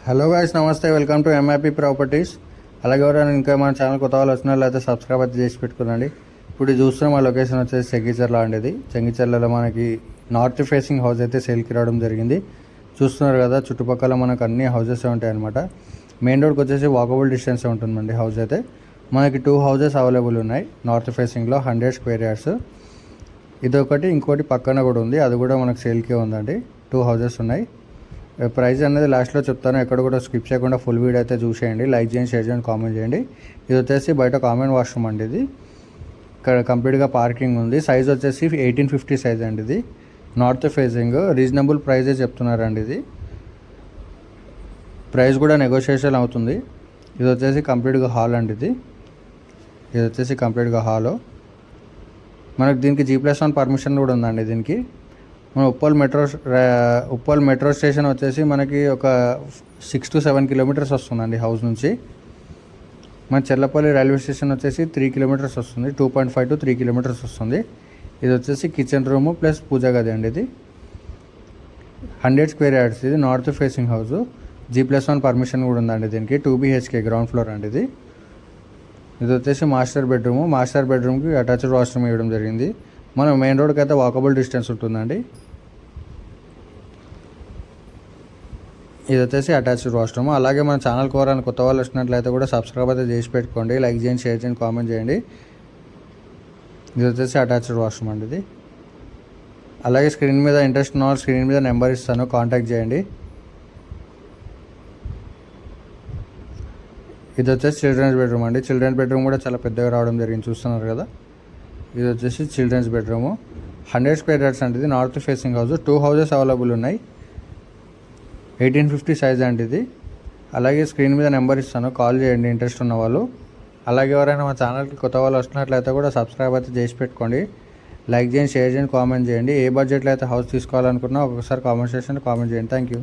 Hello guys, నమస్తే. Welcome to MIP properties. అలాగే ఎవరైనా ఇంకా మన ఛానల్ కొత్త వాళ్ళు వచ్చిన అయితే సబ్స్క్రైబ్ అయితే చేసి పెట్టుకోండి. ఇప్పుడు చూస్తున్నాం మా లొకేషన్ వచ్చేసి చెంగిచెర్ల లాంటిది. చెంగిచెర్లలో మనకి నార్త్ ఫేసింగ్ హౌస్ అయితే సేల్కి రావడం జరిగింది. చూస్తున్నారు కదా, చుట్టుపక్కల మనకు అన్ని హౌసెస్ ఉంటాయి అనమాట. మెయిన్ రోడ్కి వచ్చేసి వాకబుల్ డిస్టెన్స్ ఉంటుందండి. హౌస్ అయితే మనకి 2 హౌసెస్ అవైలబుల్ ఉన్నాయి నార్త్ ఫేసింగ్లో, 100 స్క్వేర్ యార్డ్స్. ఇదొకటి, ఇంకోటి పక్కన కూడా ఉంది, అది కూడా మనకు సేల్కే ఉందండి. 2 హౌసెస్ ఉన్నాయి. ప్రైస్ అనేది లాస్ట్లో చెప్తాను, ఎక్కడ కూడా స్కిప్ చేయకుండా ఫుల్ వీడియో అయితే చూసేయండి. లైక్ చేయండి, షేర్ చేయండి, కామెంట్ చేయండి. ఇది వచ్చేసి బయట కామన్ వాష్రూమ్ అండి. ఇది ఇక్కడ కంప్లీట్గా పార్కింగ్ ఉంది. సైజ్ వచ్చేసి 1850 సైజ్ అండి. ఇది నార్త్ ఫేసింగ్, రీజనబుల్ ప్రైజే చెప్తున్నారండి. ఇది ప్రైస్ కూడా నెగోషియేషన్ అవుతుంది. ఇది వచ్చేసి కంప్లీట్గా హాల్ అండి. ఇది వచ్చేసి కంప్లీట్గా హాలు. మనకు దీనికి G+1 పర్మిషన్ కూడా ఉందండి. దీనికి మన ఉప్పల్ మెట్రో స్టేషన్ వచ్చేసి మనకి ఒక 6 to 7 కిలోమీటర్స్ వస్తుందండి హౌస్ నుంచి. మన చెర్లపల్లి రైల్వే స్టేషన్ వచ్చేసి 3 కిలోమీటర్స్ వస్తుంది, 2.5 to 3 కిలోమీటర్స్ వస్తుంది. ఇది వచ్చేసి కిచెన్ రూము ప్లస్ పూజా గది అండి. ఇది 100 స్క్వేర్ యార్డ్స్. ఇది north facing house, G+1 permission కూడా ఉందండి. దీనికి 2 BHK గ్రౌండ్ ఫ్లోర్ అండి. ఇది వచ్చేసి మాస్టర్ బెడ్రూమ్కి అటాచ్డ్ వాష్రూమ్ ఇవ్వడం జరిగింది. మనం మెయిన్ రోడ్కి అయితే వాకబుల్ డిస్టెన్స్ ఉంటుందండి. ఇది వచ్చేసి అటాచ్డ్ వాష్రూమ్. అలాగే మన ఛానల్ కోరాలని కొత్త వాళ్ళు వచ్చినట్లయితే కూడా సబ్స్క్రైబ్ అయితే చేసి పెట్టుకోండి. లైక్ చేయండి, షేర్ చేయండి, కామెంట్ చేయండి. ఇది వచ్చేసి అటాచ్డ్ వాష్రూమ్ అండి. ఇది అలాగే స్క్రీన్ మీద ఇంట్రెస్ట్ ఉన్న వాళ్ళు స్క్రీన్ మీద నెంబర్ ఇస్తాను, కాంటాక్ట్ చేయండి. ఇది వచ్చేసి చిల్డ్రన్స్ బెడ్రూమ్ అండి. చిల్డ్రన్స్ బెడ్రూమ్ కూడా చాలా పెద్దగా రావడం జరిగింది, చూస్తున్నారు కదా. ఇది వచ్చేసి చిల్డ్రన్స్ బెడ్రూము, 100 స్క్వేర్ యార్డ్స్ అంటే. ఇది north facing house, 2 houses available ఉన్నాయి. 1850 సైజ్ అంటే. ఇది అలాగే స్క్రీన్ మీద నెంబర్ ఇస్తాను, కాల్ చేయండి ఇంట్రెస్ట్ ఉన్న వాళ్ళు. అలాగే ఎవరైనా మా ఛానల్కి కొత్త వాళ్ళు వస్తున్నట్లయితే కూడా సబ్స్క్రైబ్ అయితే చేసి పెట్టుకోండి. లైక్ చేయండి, షేర్ చేయండి, కామెంట్ చేయండి. ఏ బడ్జెట్లో అయితే హౌస్ తీసుకోవాలనుకున్నా ఒకసారి కామెంట్ సెక్షన్లో కామెంట్ చేయండి. Thank you.